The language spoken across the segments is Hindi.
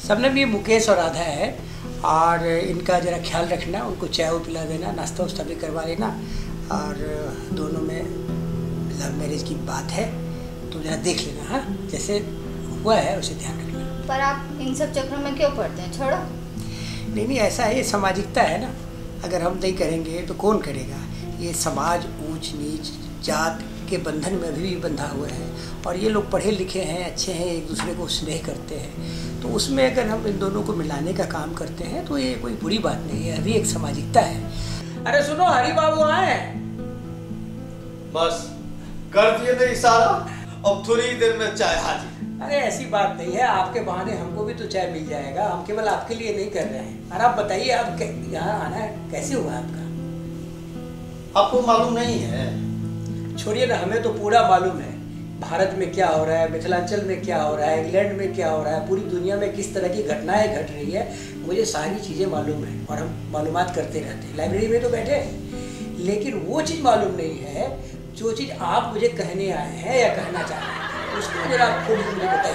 सबने भी मुकेश और राधा है, और इनका ज़रा ख्याल रखना, उनको चाय वो पिला देना, नाश्ता वास्ता भी करवा लेना, और दोनों में लव मैरिज की बात है तो ज़रा देख लेना। हाँ, जैसे हुआ है उसे ध्यान रखना। पर आप इन सब चक्रों में क्यों पड़ते हैं? छोड़ो। नहीं, ऐसा है, ये सामाजिकता है ना, अगर हम नहीं करेंगे तो कौन करेगा। ये समाज ऊंच नीच जात के बंधन में अभी भी बंधा हुआ है, और ये लोग पढ़े लिखे हैं, अच्छे हैं, एक दूसरे को स्नेह करते हैं, तो उसमें अगर हम इन दोनों को मिलाने का काम करते हैं तो ये कोई बुरी बात नहीं है, अभी एक सामाजिकता है। अरे सुनो, हरी बाबू आए। बस कर दिए थे इशारा, अब थोड़ी देर में चाय हाजिर। अरे ऐसी बात नहीं है, आपके बहाने हमको भी तो चाय मिल जाएगा, हम केवल आपके लिए नहीं कर रहे हैं। और आप बताइए, आप यहाँ आना कैसे हुआ आपका? आपको मालूम नहीं है? छोड़िए ना, हमें तो पूरा मालूम है, भारत में क्या हो रहा है, मिथिलांचल में क्या हो रहा है, इंग्लैंड में क्या हो रहा है, पूरी दुनिया में किस तरह की घटनाएं घट रही है, मुझे सारी चीज़ें मालूम है, और हम मालूमात करते रहते हैं। लाइब्रेरी में तो बैठे हैं, लेकिन वो चीज़ मालूम नहीं है जो चीज़ आप मुझे कहने आए हैं या कहना चाह रहे हैं, उसको जरा आप खुद मुझे बताइए।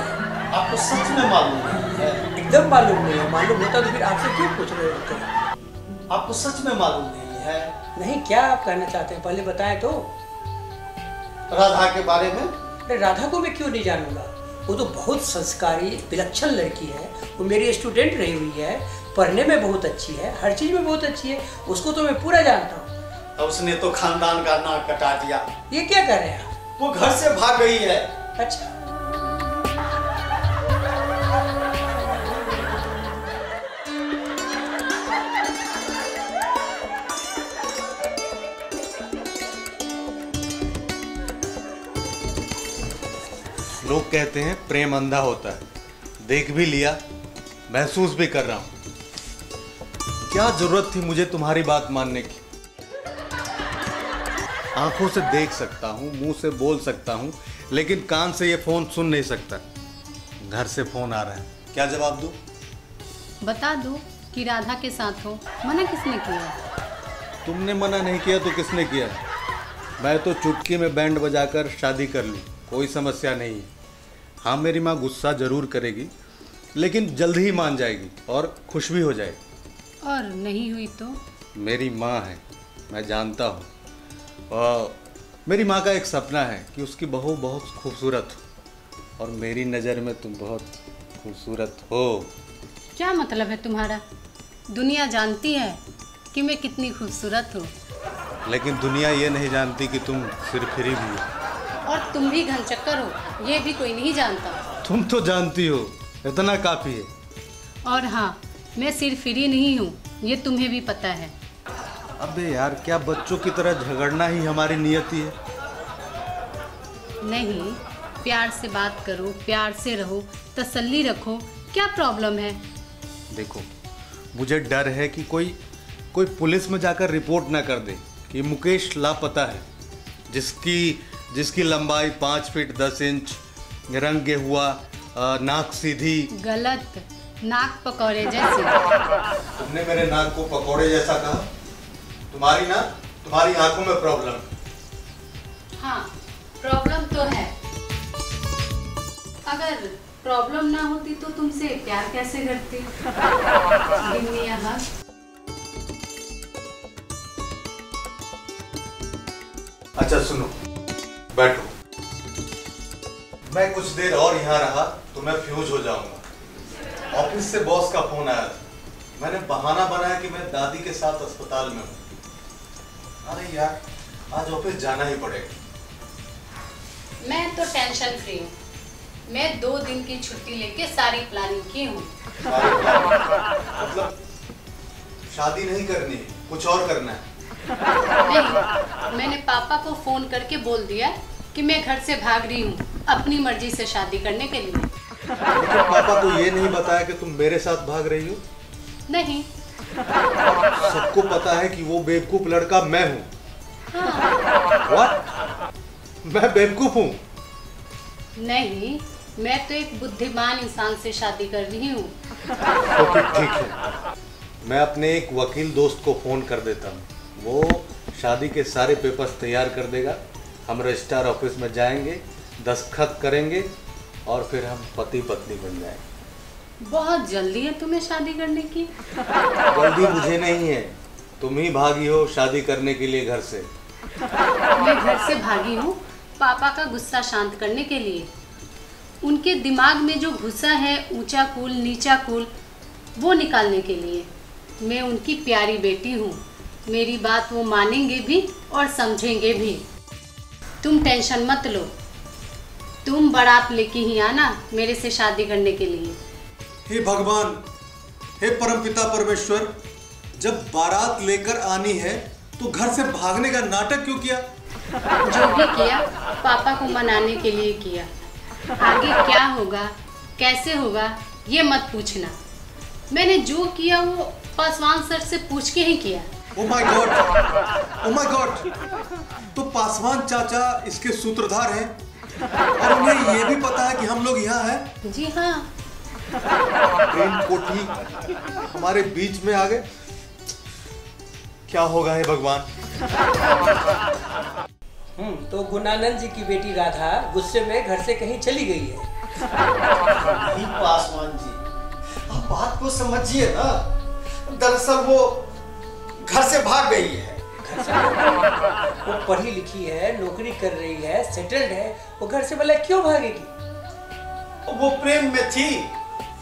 आपको सच में मालूम नहीं है? एकदम मालूम नहीं है। मालूम होता तो फिर आपसे क्यों पूछ रहे होते हैं? आपको सच में मालूम नहीं है? नहीं, क्या आप कहना चाहते हैं पहले बताएं तो। राधा के बारे में? अरे राधा को मैं क्यों नहीं जानूंगा, वो तो बहुत संस्कारी विलक्षण लड़की है, वो मेरी स्टूडेंट रही हुई है, पढ़ने में बहुत अच्छी है, हर चीज में बहुत अच्छी है, उसको तो मैं पूरा जानता हूँ। तो उसने तो खानदान का नाक कटा दिया। ये क्या कर रहे हैं आप? वो घर से भाग गई है। अच्छा, लोग कहते हैं प्रेम अंधा होता है, देख भी लिया, महसूस भी कर रहा हूं। क्या जरूरत थी मुझे तुम्हारी बात मानने की? आंखों से देख सकता हूं, मुंह से बोल सकता हूं, लेकिन कान से ये फोन सुन नहीं सकता। घर से फोन आ रहा है, क्या जवाब दूं? बता दो कि राधा के साथ हो। मना किसने किया? तुमने मना नहीं किया तो किसने किया? मैं तो चुटकी में बैंड बजाकर शादी कर लूं, कोई समस्या नहीं है। हाँ, मेरी माँ गुस्सा जरूर करेगी, लेकिन जल्द ही मान जाएगी और खुश भी हो जाएगी। और नहीं हुई तो? मेरी माँ है, मैं जानता हूँ। और मेरी माँ का एक सपना है कि उसकी बहू बहुत खूबसूरत हो, और मेरी नज़र में तुम बहुत खूबसूरत हो। क्या मतलब है तुम्हारा? दुनिया जानती है कि मैं कितनी खूबसूरत हूँ, लेकिन दुनिया ये नहीं जानती कि तुम सिरफिरी भी हो। और तुम भी घनचक्कर हो, ये भी कोई नहीं जानता। तुम तो जानती हो, इतना काफ़ी है। और हाँ, मैं सिरफिरी नहीं हूँ, ये तुम्हें भी पता है। अबे यार, क्या बच्चों की तरह झगड़ना ही हमारी नियति है? नहीं, प्यार से बात करो, प्यार से रहो, तसल्ली रखो, क्या प्रॉब्लम है? देखो, मुझे डर है कि कोई पुलिस में जाकर रिपोर्ट ना कर दे कि मुकेश लापता है, जिसकी लंबाई 5 फीट 10 इंच, रंग गेहुआ, नाक सीधी। गलत, नाक पकौड़े जैसी। तुमने मेरे नाक को पकौड़े जैसा कहा? तुम्हारी आंखों में प्रॉब्लम। हाँ, प्रॉब्लम तो है। अगर प्रॉब्लम ना होती तो तुमसे प्यार कैसे करती? अच्छा सुनो, बैठो। मैं कुछ देर और यहाँ रहा तो मैं फ्यूज हो जाऊंगा। ऑफिस से बॉस का फोन आया था, मैंने बहाना बनाया कि मैं दादी के साथ अस्पताल में हूँ। अरे यार, आज ऑफिस जाना ही पड़ेगा। मैं तो टेंशन फ्री हूँ, मैं 2 दिन की छुट्टी लेके सारी प्लानिंग की हूँ। मतलब शादी नहीं करनी, कुछ और करना है? नहीं, मैंने पापा को फोन करके बोल दिया कि मैं घर से भाग रही हूँ अपनी मर्जी से शादी करने के लिए। लेकिन पापा को ये नहीं बताया कि तुम मेरे साथ भाग रही हो? नहीं। सबको पता है कि वो बेवकूफ लड़का मैं हूँ। हाँ। What? मैं बेवकूफ हूँ? नहीं, मैं तो एक बुद्धिमान इंसान से शादी कर रही हूँ। तो फिर ठीक है, मैं अपने एक वकील दोस्त को फोन कर देता हूँ, वो शादी के सारे पेपर्स तैयार कर देगा। हम रजिस्ट्रार ऑफिस में जाएंगे, दस्तखत करेंगे और फिर हम पति पत्नी बन जाएंगे। बहुत जल्दी है तुम्हें शादी करने की। जल्दी मुझे नहीं है, तुम ही भागी हो शादी करने के लिए घर से। मैं घर से भागी हूँ पापा का गुस्सा शांत करने के लिए। उनके दिमाग में जो घुसा है ऊंचा कूल नीचा कूल, वो निकालने के लिए। मैं उनकी प्यारी बेटी हूँ, मेरी बात वो मानेंगे भी और समझेंगे भी। तुम टेंशन मत लो, तुम बारात लेके ही आना मेरे से शादी करने के लिए। हे भगवान, हे परमपिता परमेश्वर, जब बारात लेकर आनी है तो घर से भागने का नाटक क्यों किया? जो भी किया पापा को मनाने के लिए किया। आगे क्या होगा कैसे होगा ये मत पूछना। मैंने जो किया वो पासवान सर से पूछ के ही किया। Oh my God, oh my God, तो पासवान चाचा इसके सूत्रधार हैं और उन्हें ये भी पता है कि हम लोग यहाँ हैं? जी हाँ। प्रेम कोठी हमारे बीच में आ गए, क्या होगा हे भगवान। तो गुणानंद जी की बेटी राधा गुस्से में घर से कहीं चली गई है। नहीं पासवान जी, आप बात को समझिए ना। दरअसल वो घर से भाग गई है। घर से वो पढ़ी लिखी है, नौकरी कर रही है, सेटल्ड है, वो घर से भला क्यों भागेगी? वो प्रेम में थी।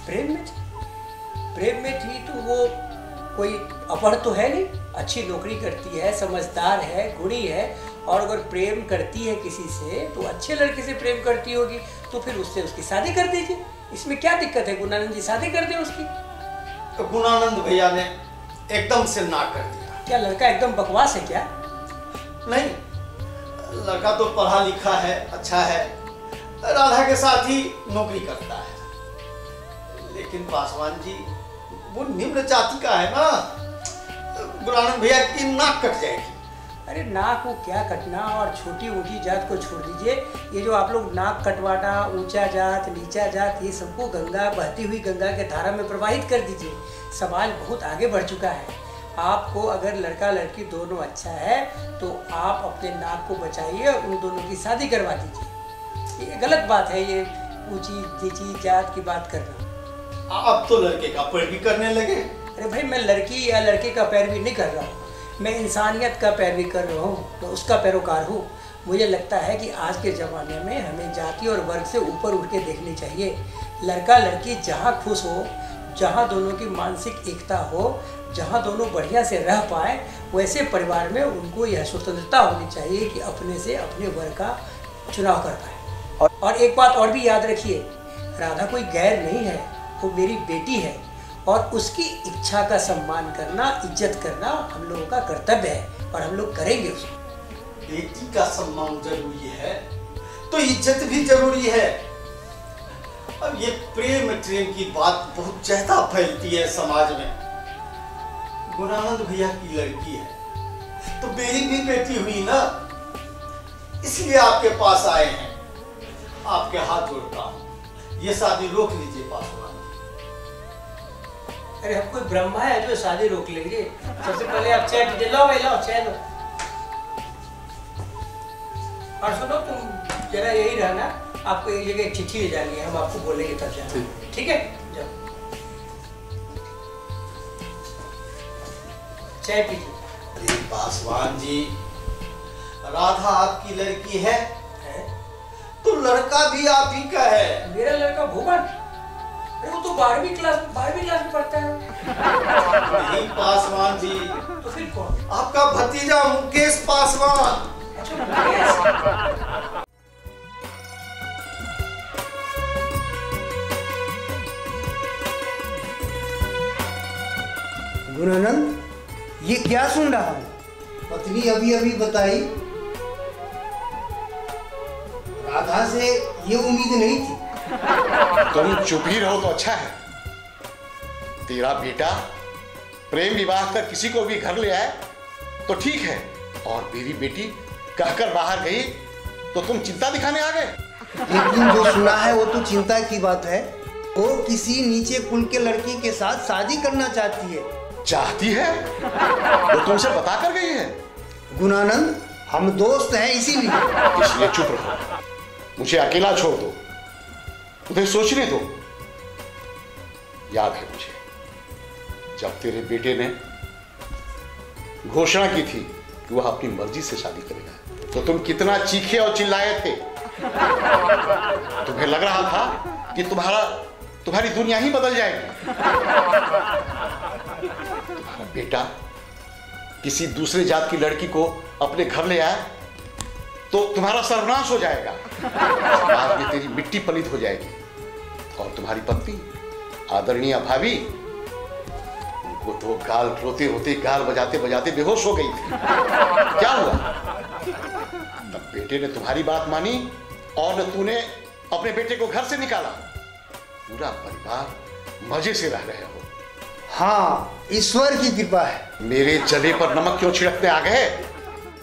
प्रेम में थी? प्रेम में थी तो वो कोई अपढ़ तो है नहीं, अच्छी नौकरी करती है, समझदार है, गुणी है। और अगर प्रेम करती है किसी से तो अच्छे लड़के से प्रेम करती होगी, तो फिर उससे उसकी शादी कर दीजिए। इसमें क्या दिक्कत है? गुणानंद जी शादी कर दें उसकी। तो गुणानंद भैया ने एकदम से ना कर दिया। क्या लड़का एकदम बकवास है क्या? नहीं, लड़का तो पढ़ा लिखा है, अच्छा है, राधा के साथ ही नौकरी करता है। लेकिन पासवान जी वो निम्न जाति का है ना, गुणानंद भैया की नाक कट जाएगी। अरे नाक को क्या कटना, और छोटी ऊंची जात को छोड़ दीजिए। ये जो आप लोग नाक कटवाना, ऊंचा जात नीचा जात, ये सबको गंगा, बहती हुई गंगा के धारा में प्रवाहित कर दीजिए। समाज बहुत आगे बढ़ चुका है। आपको अगर लड़का लड़की दोनों अच्छा है तो आप अपने नाक को बचाइए और उन दोनों की शादी करवा दीजिए। ये गलत बात है, ये ऊंची नीची जात की बात करना। अब तो लड़के का पैरवी करने लगे। अरे भाई, मैं लड़की या लड़के का पैरवी नहीं कर रहा हूँ, मैं इंसानियत का पैरवी कर रहा हूँ, मैं उसका पैरोकार हूँ। मुझे लगता है कि आज के ज़माने में हमें जाति और वर्ग से ऊपर उठ के देखनी चाहिए। लड़का लड़की जहाँ खुश हो, जहाँ दोनों की मानसिक एकता हो, जहाँ दोनों बढ़िया से रह पाए, वैसे परिवार में उनको यह स्वतंत्रता होनी चाहिए कि अपने से अपने वर्ग का चुनाव कर पाए। और एक बात और भी याद रखिए, राधा कोई गैर नहीं है, वो मेरी बेटी है और उसकी इच्छा का सम्मान करना, इज्जत करना हम लोगों का कर्तव्य है और हम लोग करेंगे उसको। बेटी का सम्मान जरूरी है तो इज्जत भी जरूरी है। अब ये प्रेम की बात बहुत ज्यादा फैलती है समाज में। गुणानंद भैया की लड़की है तो मेरी भी बेटी हुई ना, इसलिए आपके पास आए हैं। आपके हाथ जोड़ता हूँ, ये शादी रोक लीजिए पासवान। अरे हम कोई ब्रह्मा है जो शादी रोक लेंगे? सबसे पहले आप चाय पीजिए। लो भाई, लो चाय लो। और सुनो, तुम जरा यही रहना, आपको एक जगह चिट्ठी ले जानी है, हम आपको बोलेंगे तब जाना, ठीक है? जाओ चाय पीजिए। अरे पासवान जी, राधा आपकी लड़की है तो लड़का भी आप ही का है। मेरा लड़का भुवन, वो तो 12वीं क्लास में पढ़ता है। नहीं पासवान जी, तो फिर कौन? आपका भतीजा मुकेश पासवान। अच्छा, मुकेश। गुणानंद, ये क्या सुन रहा हूँ? पत्नी अभी अभी बताई, राधा से ये उम्मीद नहीं थी। तुम चुप ही रहो तो अच्छा है। तेरा बेटा प्रेम विवाह कर किसी को भी घर ले आए तो ठीक है, और मेरी बेटी कहकर बाहर गई तो तुम चिंता दिखाने आ गए। लेकिन जो सुना है वो तो चिंता की बात है। वो किसी नीचे कुल के लड़की के साथ शादी करना चाहती है। चाहती है? वो तुमसे बता कर गई है? गुणानंद, हम दोस्त हैं इसीलिए। इसलिए चुप रहो, मुझे अकेला छोड़ दो, उन्हें सोचने दो। याद है मुझे, जब तेरे बेटे ने घोषणा की थी कि वह अपनी मर्जी से शादी करेगा, तो तुम कितना चीखे और चिल्लाए थे। तुम्हें लग रहा था कि तुम्हारी दुनिया ही बदल जाएगी। तुम्हारा बेटा किसी दूसरे जात की लड़की को अपने घर ले आया तो तुम्हारा सर्वनाश हो जाएगा, समाज में तेरी मिट्टी पलित हो जाएगी। और तुम्हारी पत्नी आदरणीय भाभी, उनको तो गाल रोते रोते, गाल बजाते बजाते बेहोश हो गई थी। क्या हुआ? तब बेटे ने तुम्हारी बात मानी और न तूने अपने बेटे को घर से निकाला। पूरा परिवार मजे से रह रहे हो। हाँ, ईश्वर की कृपा है। मेरे जले पर नमक क्यों छिड़कते आ गए?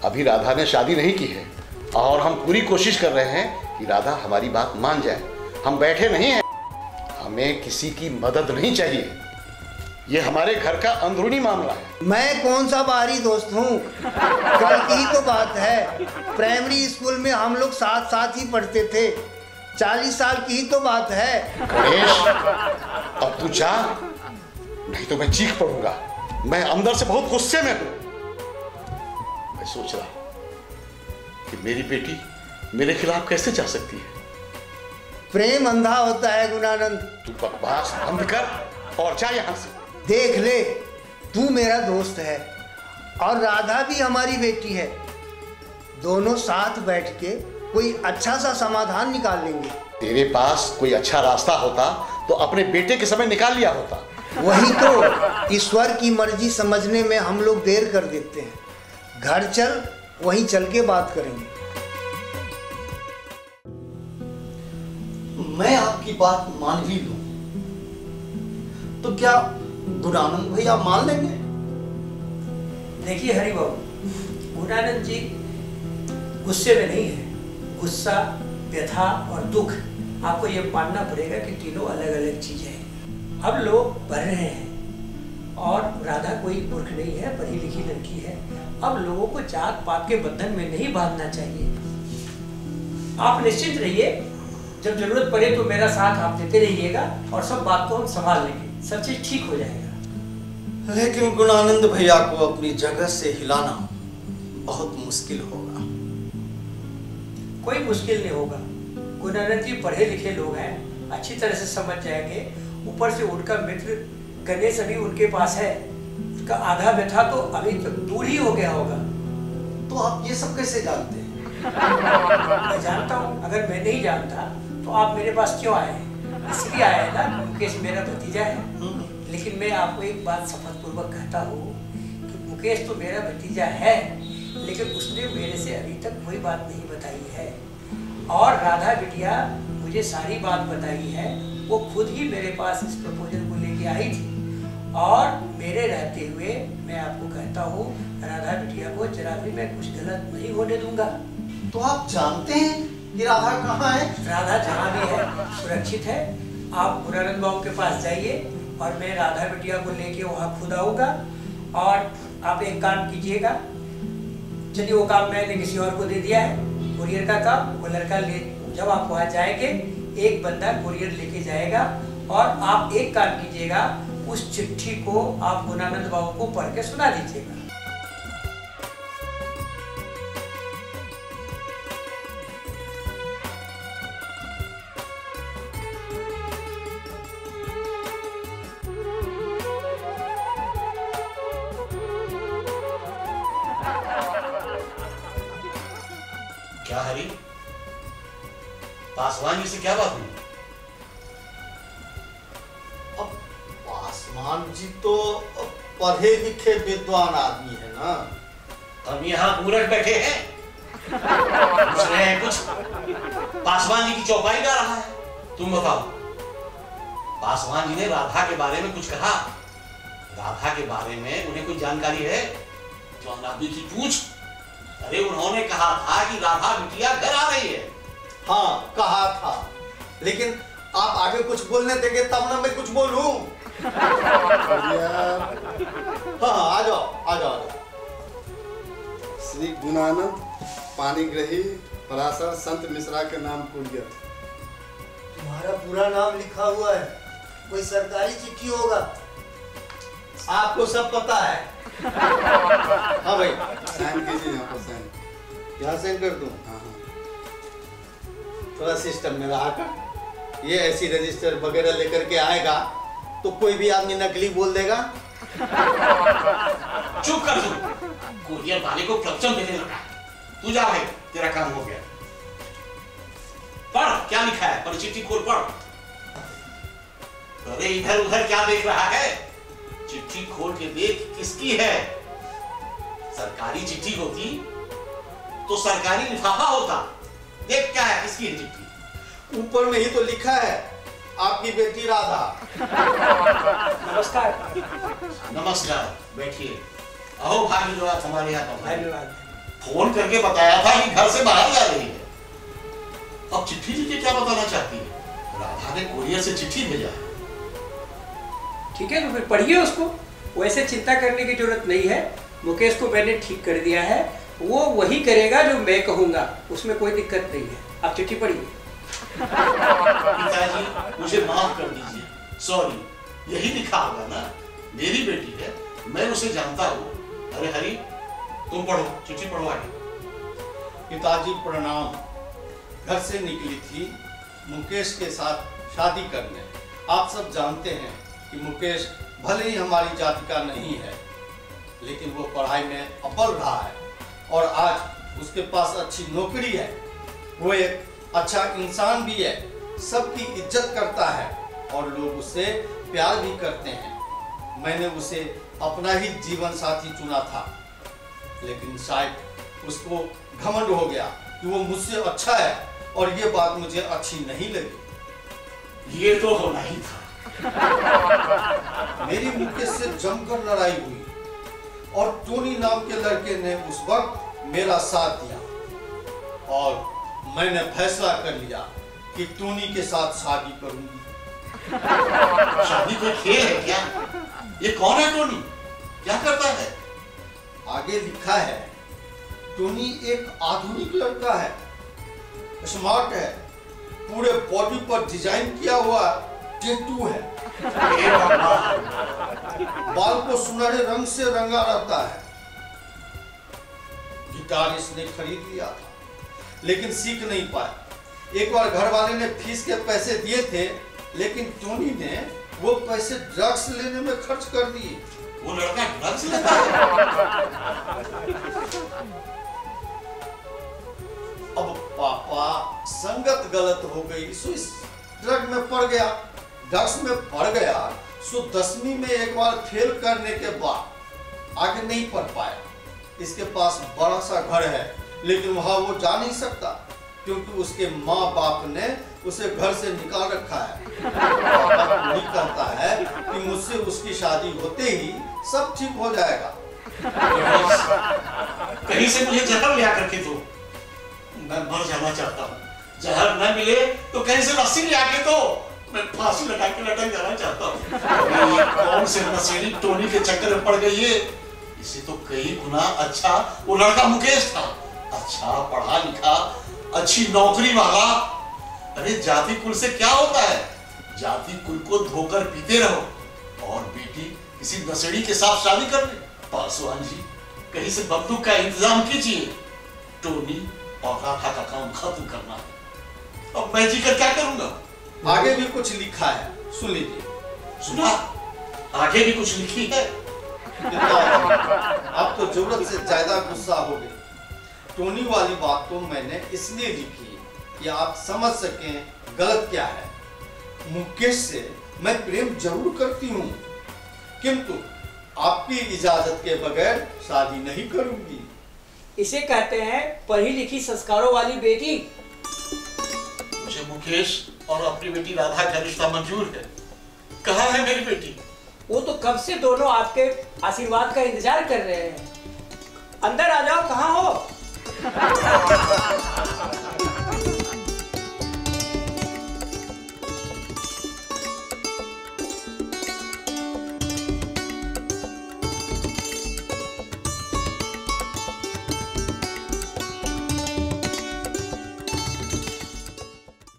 अभी राधा ने शादी नहीं की है और हम पूरी कोशिश कर रहे हैं कि राधा हमारी बात मान जाए। हम बैठे नहीं हैं, हमें किसी की मदद नहीं चाहिए। ये हमारे घर का अंदरूनी मामला है। मैं कौन सा बाहरी दोस्त हूँ? कल की तो बात है, प्राइमरी स्कूल में हम लोग साथ साथ ही पढ़ते थे। 40 साल की ही तो बात है। गणेश, अब तू जा, नहीं तो मैं चीख पड़ूंगा। मैं अंदर से बहुत गुस्से में हूं। मैं सोच रहा हूं कि मेरी बेटी मेरे खिलाफ कैसे जा सकती है। प्रेम अंधा होता है गुणानंद। तू बकवास बंद कर और जा यहां से। देख ले, तू मेरा दोस्त है और राधा भी हमारी बेटी है। दोनों साथ बैठ के कोई अच्छा सा समाधान निकाल लेंगे। तेरे पास कोई अच्छा रास्ता होता तो अपने बेटे के समय निकाल लिया होता। वही तो, ईश्वर की मर्जी समझने में हम लोग देर कर देते हैं। घर चल, वहीं चल के बात करेंगे। मैं आपकी बात मान ही लूं तो क्या गुणानंद भैया मान लेंगे? देखिए हरि बाबू, गुणानंद जी गुस्से में नहीं है। गुस्सा, व्यथा और दुख, आपको ये मानना पड़ेगा कि तीनों अलग अलग चीजें हैं। अब लोग बढ़ रहे हैं और राधा कोई मूर्ख नहीं है, पढ़ी लिखी लड़की है। अब लोगों को जात पात के बंधन में नहीं बांधना चाहिए। आप निश्चित रहिए, जब जरूरत पड़े तो मेरा साथ आप देते रहिएगा और सब बात को हम संभाल लेंगे। सब चीज ठीक हो जाएगा। लेकिन गुणानंद भैया को अपनी जगह से हिलाना बहुत मुश्किल होगा। कोई मुश्किल नहीं होगा। गुणानंद जी पढ़े लिखे लोग हैं, अच्छी तरह से समझ जाएंगे। ऊपर से उनका मित्र गणेश अभी उनके पास है, उसका आधा व्यथा तो अभी तक दूर ही हो गया होगा। तो आप ये सब कैसे जानते हैं? मैं जानता हूँ। अगर मैं नहीं जानता तो आप मेरे पास क्यों आए हैं? इसलिए आए हैं ना, मुकेश मेरा भतीजा है। लेकिन मैं आपको एक बात शपथ पूर्वक कहता हूँ कि मुकेश तो मेरा भतीजा है, लेकिन उसने मेरे से अभी तक कोई बात नहीं बताई है। और राधा बिटिया मुझे सारी बात बताई है। वो खुद ही मेरे पास इस प्रपोजल को लेके आई थी और मेरे रहते हुए मैं आपको कहता हूँ, राधा बिटिया को जरा भी मैं कुछ गलत नहीं होने दूंगा। तो आप जानते हैं कि राधा कहाँ है? राधा जहाँ भी है सुरक्षित है। आप गुणानंद बाबू के पास जाइए और मैं राधा बिटिया को लेके वहाँ खुद आऊँगा। और आप एक काम कीजिएगा, चलिए वो काम मैंने किसी और को दे दिया है, कुरियर का काम। वो लड़का ले, जब आप वहाँ जाएंगे एक बंदा कुरियर लेके जाएगा और आप एक काम कीजिएगा, उस चिट्ठी को आप गुणानंद बाबू को पढ़ के सुना दीजिएगा। क्या हरी, पासवान जी से क्या बात हुई? अब पासवान जी तो पढ़े लिखे विद्वान आदमी है ना। हम यहाँ मूर्ख बैठे हैं, पूछ रहे हैं कुछ। पासवान जी की चौपाई गा रहा है। तुम बताओ, पासवान जी ने राधा के बारे में कुछ कहा? राधा के बारे में उन्हें कोई जानकारी है? जो आदमी की पूछ। अरे उन्होंने कहा था कि राधा बिटिया घर आ रही है। हाँ कहा था, लेकिन आप आगे कुछ बोलने देंगे तब ना मैं कुछ बोलूं। हाँ आ जाओ आ जाओ। श्री गुणानंद पानीग्रही पराशर संत मिश्रा के नाम कुरियर। तुम्हारा पूरा नाम लिखा हुआ है। कोई सरकारी चिट्ठी होगा। आपको सब पता है। हाँ भाई, साइन कीजिए यहाँ पर साइन। यहाँ साइन कर दूँ? हाँ हाँ। थोड़ा सिस्टम में रहा कर। ये ऐसी रजिस्टर वगैरह लेकर के आएगा तो कोई भी आदमी नकली बोल देगा। चुप कर तू। कुरियर वाले को प्रवचन देने लगा। तू जा भाई, तेरा काम हो गया। पढ़ क्या लिखा है, पर चिट्ठी खोल पढ़। अरे इधर उधर क्या देख रहा है? चिट्ठी खोल के देख किसकी है। सरकारी चिट्ठी होती तो सरकारी लिफाफा होता। देख क्या है, किसकी है चिट्ठी। ऊपर में ही तो लिखा है, आपकी बेटी राधा। नमस्कार। नमस्कार, बैठिए। अहो भाभी जो आप हमारे यहाँ धन्यवाद। फोन करके बताया था कि घर से बाहर जा रही है। अब चिट्ठी लिख के क्या बताना चाहती है? राधा ने कोरियर से चिट्ठी भेजा है। ठीक है, तो फिर पढ़िए उसको। वैसे चिंता करने की जरूरत नहीं है। मुकेश को मैंने ठीक कर दिया है, वो वही करेगा जो मैं कहूँगा, उसमें कोई दिक्कत नहीं है। आप चिट्ठी पढ़िए। पिताजी मुझे माफ कर दीजिए, सॉरी। यही लिखा होगा ना, मेरी बेटी है, मैं उसे जानता हूँ। अरे हरी, तुम पढ़ो, चिट्ठी पढ़ो आगे। पिताजी प्रणाम। घर से निकली थी मुकेश के साथ शादी करने। आप सब जानते हैं कि मुकेश भले ही हमारी जाति का नहीं है, लेकिन वो पढ़ाई में अव्वल रहा है और आज उसके पास अच्छी नौकरी है। वो एक अच्छा इंसान भी है, सबकी इज्जत करता है और लोग उससे प्यार भी करते हैं। मैंने उसे अपना ही जीवन साथी चुना था, लेकिन शायद उसको घमंड हो गया कि वो मुझसे अच्छा है और ये बात मुझे अच्छी नहीं लगी। ये तो होना ही था। मेरी मुकेश से जमकर लड़ाई हुई और टोनी नाम के लड़के ने उस वक्त मेरा साथ दिया और मैंने फैसला कर लिया कि टोनी के साथ शादी करूंगी। शादी कोई खेल है क्या? ये कौन है टोनी? क्या करता है? आगे लिखा है, टोनी एक आधुनिक लड़का है, स्मार्ट है, पूरे बॉडी पर डिजाइन किया हुआ टैटू है, बाल को सुनहरे रंग से रंगा रहता है। गिटार इसने खरीद लिया था, लेकिन सीख नहीं पाया। एक बार घर वाले ने फीस के पैसे दिए थे, लेकिन टोनी ने वो पैसे ड्रग्स लेने में खर्च कर दिए। वो लड़का ड्रग्स लेता है? अब पापा संगत गलत हो गई, सो इस ड्रग में पड़ गया। ड्रग्स में पड़ गया सो 10वीं में एक बार फेल करने के बाद आगे नहीं पढ़ पाया। इसके पास बड़ा सा घर है, लेकिन वहां वो जा नहीं सकता क्योंकि उसके माँ बाप ने उसे घर से निकाल रखा है। पापा नहीं कहता है कि मुझसे उसकी शादी होते ही सब ठीक हो जाएगा। कहीं से मुझे जहर लिया करके दो, मैं मर जाना चाहता हूँ। जहर न मिले तो कहीं से रस्सी लिया के दो, मैं फांसी लगा के लटक जाना चाहता हूँ। ये कौन से नशेड़ी टोनी के चक्कर में पड़ गई है? इसे तो कई गुना अच्छा वो लड़का मुकेश था, अच्छा पढ़ा लिखा, अच्छी नौकरी वाला। अरे जाति कुल से क्या होता है? जाति कुल को धोकर पीते रहो और बेटी किसी नशेड़ी के साथ शादी कर ले। पासवान जी, कहीं से बंदूक का इंतजाम कीजिए। टोनी और राधा का काम खत्म करना है। अब मैं जीकर क्या करूंगा? आगे भी कुछ लिखा है, सुन लीजिए। सुना? आगे भी कुछ लिखी है? अब तो जरूरत से ज्यादा गुस्सा हो गई। टोनी वाली बात तो मैंने इसलिए लिखी कि आप समझ सकें गलत क्या है। मुकेश से मैं प्रेम जरूर करती हूँ, किंतु आपकी इजाजत के बगैर शादी नहीं करूंगी। इसे कहते हैं पढ़ी लिखी संस्कारों वाली बेटी। मुझे मुकेश और अपनी बेटी राधा का रिश्ता मंजूर है। कहाँ है मेरी बेटी? वो तो कब से दोनों आपके आशीर्वाद का इंतजार कर रहे हैं। अंदर आ जाओ, कहाँ हो?